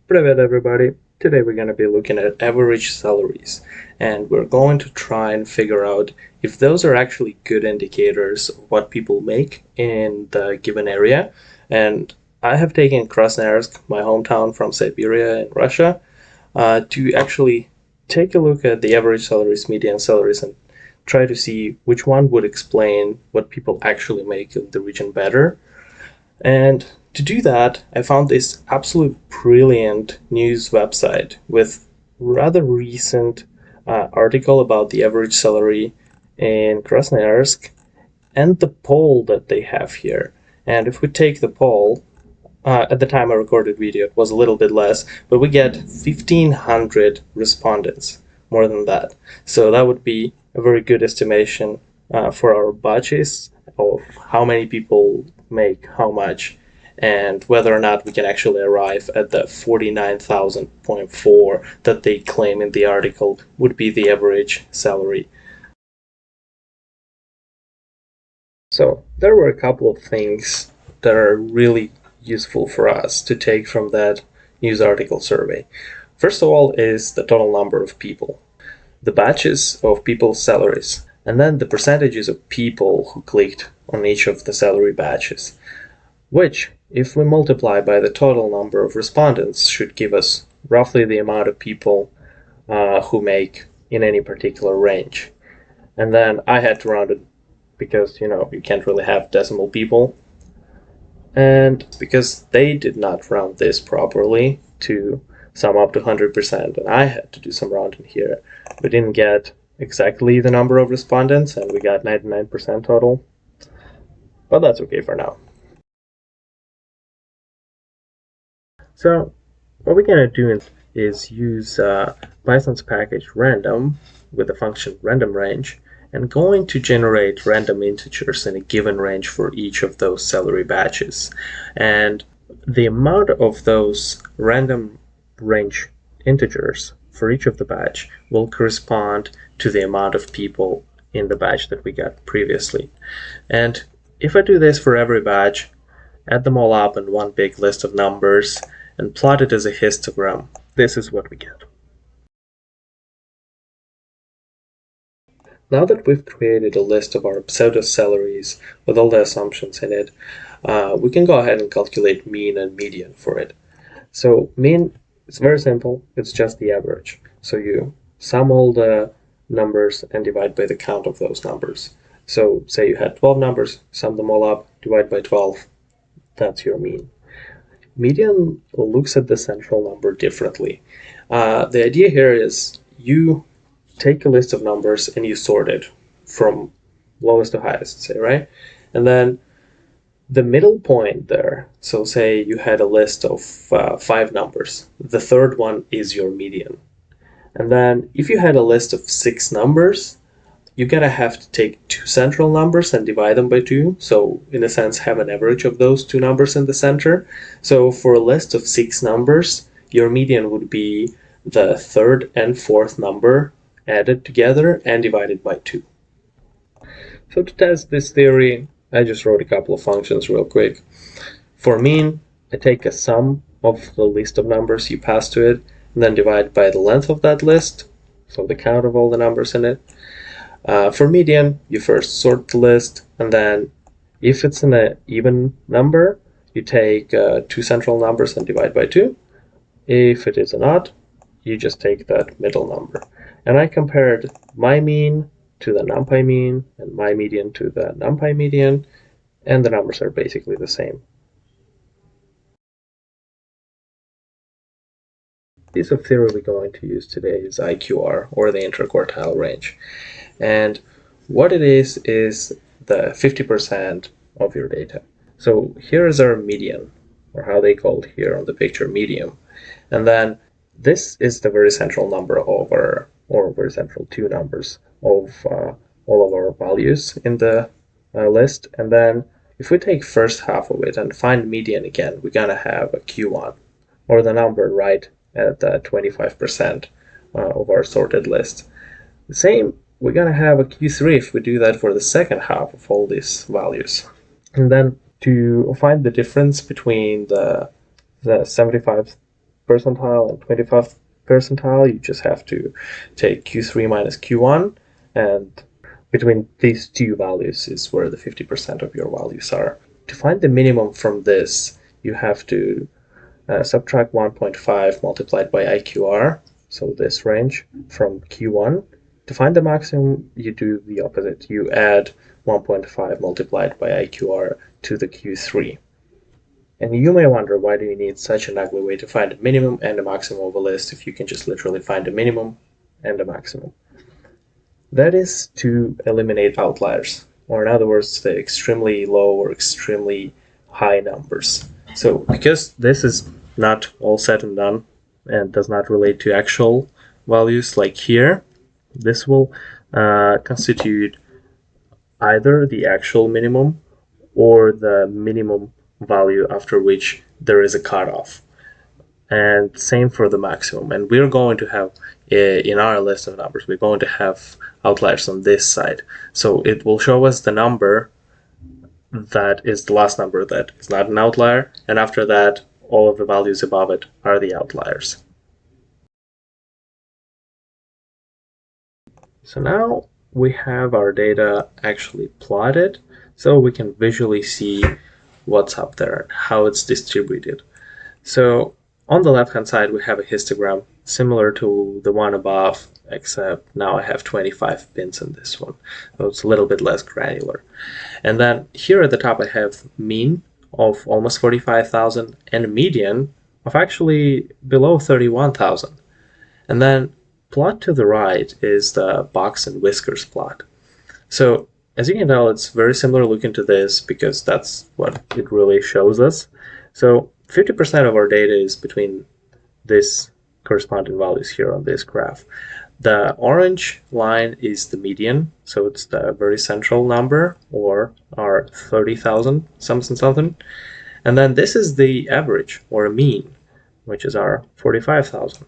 Привет everybody! Today we're going to be looking at average salaries, and we're going to try and figure out if those are actually good indicators of what people make in the given area. And I have taken Krasnoyarsk, my hometown from Siberia in Russia, to actually take a look at the average salaries, median salaries, and try to see which one would explain what people actually make in the region better. And to do that, I found this absolute brilliant news website with rather recent article about the average salary in Krasnoyarsk and the poll that they have here. And if we take the poll, at the time I recorded video, it was a little bit less, but we get 1,500 respondents, more than that. So that would be a very good estimation for our budgets of how many people make how much and whether or not we can actually arrive at the 49,000.4 that they claim in the article would be the average salary. So there were a couple of things that are really useful for us to take from that news article survey. First of all is the total number of people, the batches of people's salaries, and then the percentages of people who clicked on each of the salary batches, which, if we multiply by the total number of respondents, should give us roughly the amount of people who make in any particular range. And then I had to round it because, you can't really have decimal people. And because they did not round this properly to sum up to 100%, and I had to do some rounding here, we didn't get exactly the number of respondents, and we got 99% total. But that's okay for now. So what we're going to do is use Python's package random with the function random range and going to generate random integers in a given range for each of those salary batches. And the amount of those random range integers for each of the batch will correspond to the amount of people in the batch that we got previously. And if I do this for every batch, add them all up in one big list of numbers, and plot it as a histogram, this is what we get. Now that we've created a list of our pseudo salaries with all the assumptions in it, we can go ahead and calculate mean and median for it. So mean, it's very simple, it's just the average. So you sum all the numbers and divide by the count of those numbers. So say you had 12 numbers, sum them all up, divide by 12, that's your mean. Median looks at the central number differently. The idea here is you take a list of numbers and you sort it from lowest to highest, say, right? And then the middle point there, so say you had a list of 5 numbers, the third one is your median. And then if you had a list of 6 numbers, you're gonna have to take 2 central numbers and divide them by 2. So in a sense, have an average of those 2 numbers in the center. So for a list of 6 numbers, your median would be the third and fourth number added together and divided by 2. So to test this theory, I just wrote a couple of functions real quick. For mean, I take a sum of the list of numbers you pass to it, and then divide by the length of that list, so the count of all the numbers in it. For median, you first sort the list, and then if it's an even number, you take 2 central numbers and divide by 2. If it is an odd, you just take that middle number. And I compared my mean to the NumPy mean and my median to the NumPy median, and the numbers are basically the same. The piece of theory we're going to use today is IQR, or the interquartile range. And what it is the 50% of your data. So here is our median, or how they call it here on the picture, medium. And then this is the very central number of our, or very central 2 numbers of all of our values in the list. And then if we take first half of it and find median again, we're gonna have a Q1, or the number right at 25% of our sorted list. The same, we're gonna have a Q3 if we do that for the second half of all these values. And then to find the difference between the 75 percentile and 25th percentile, you just have to take Q3 minus Q1, and between these two values is where the 50% of your values are. To find the minimum from this, you have to subtract 1.5 multiplied by IQR, so this range, from Q1. To find the maximum, you do the opposite. You add 1.5 multiplied by IQR to the Q3. And you may wonder, why do you need such an ugly way to find a minimum and a maximum of a list if you can just literally find a minimum and a maximum? That is to eliminate outliers, or in other words, the extremely low or extremely high numbers. So because this is not all said and done and does not relate to actual values like here, this will constitute either the actual minimum or the minimum value after which there is a cutoff. And same for the maximum. And we're going to have, in our list of numbers, we're going to have outliers on this side. So it will show us the number that is the last number that is not an outlier, and after that, all of the values above it are the outliers. So now we have our data actually plotted, so we can visually see what's up there and how it's distributed. So on the left-hand side, we have a histogram similar to the one above, except now I have 25 pins in this one, so it's a little bit less granular. And then here at the top, I have mean of almost 45,000 and a median of actually below 31,000. And then plot to the right is the Box and Whiskers plot. So as you can tell, it's very similar looking to this because that's what it really shows us. So 50% of our data is between this corresponding values here on this graph. The orange line is the median, so it's the very central number, or our 30,000 something. And then this is the average, or a mean, which is our 45,000.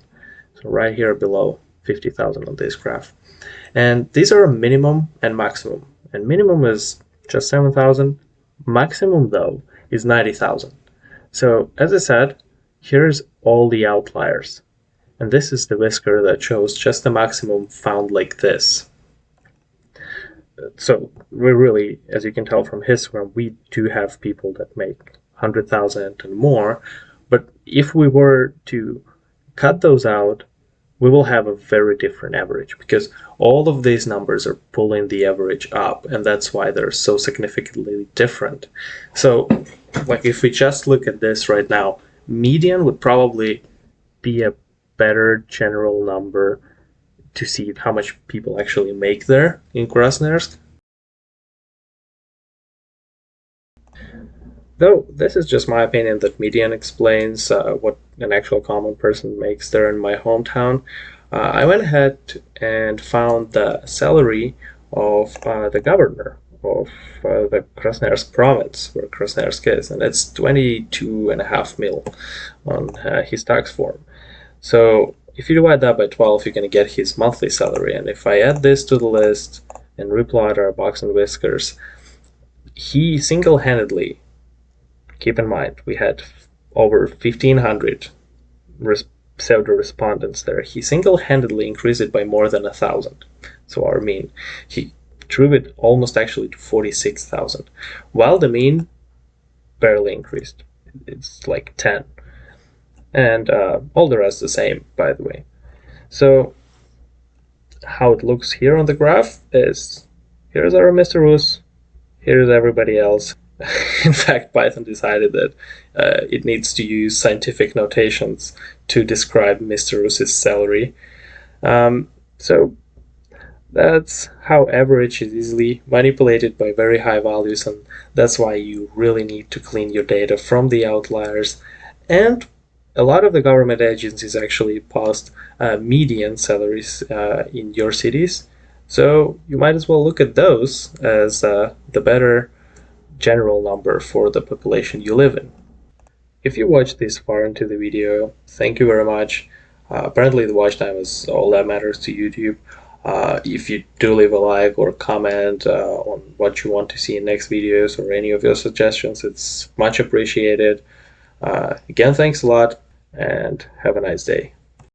So right here below 50,000 on this graph. And these are minimum and maximum. And minimum is just 7,000. Maximum, though, is 90,000. So as I said, here's all the outliers. And this is the whisker that shows just the maximum found like this. So we really, as you can tell from histogram, we do have people that make 100,000 and more. But if we were to cut those out, we will have a very different average because all of these numbers are pulling the average up, and that's why they're so significantly different. So like if we just look at this right now, median would probably be a better general number to see how much people actually make there in Krasnoyarsk. Though this is just my opinion that median explains what an actual common person makes there in my hometown, I went ahead and found the salary of the governor of the Krasnoyarsk province, where Krasnoyarsk is, and it's 22.5 mil on his tax form. So if you divide that by 12, you're going to get his monthly salary. And if I add this to the list and replot our Box and Whiskers, he single-handedly, keep in mind, we had over 1,500 pseudo-respondents there. He single-handedly increased it by more than 1,000. So our mean, he drew it almost actually to 46,000, while the mean barely increased. It's like 10. And all the rest the same, by the way. So how it looks here on the graph is, here's our Mr. Rus, here's everybody else. In fact, Python decided that it needs to use scientific notations to describe Mr. Rus's salary. So that's how average is easily manipulated by very high values, and that's why you really need to clean your data from the outliers. And a lot of the government agencies actually post median salaries in your cities, so you might as well look at those as the better general number for the population you live in. If you watched this far into the video, thank you very much. Apparently the watch time is all that matters to YouTube. If you do leave a like or comment on what you want to see in next videos or any of your suggestions, it's much appreciated. Again, thanks a lot, and have a nice day.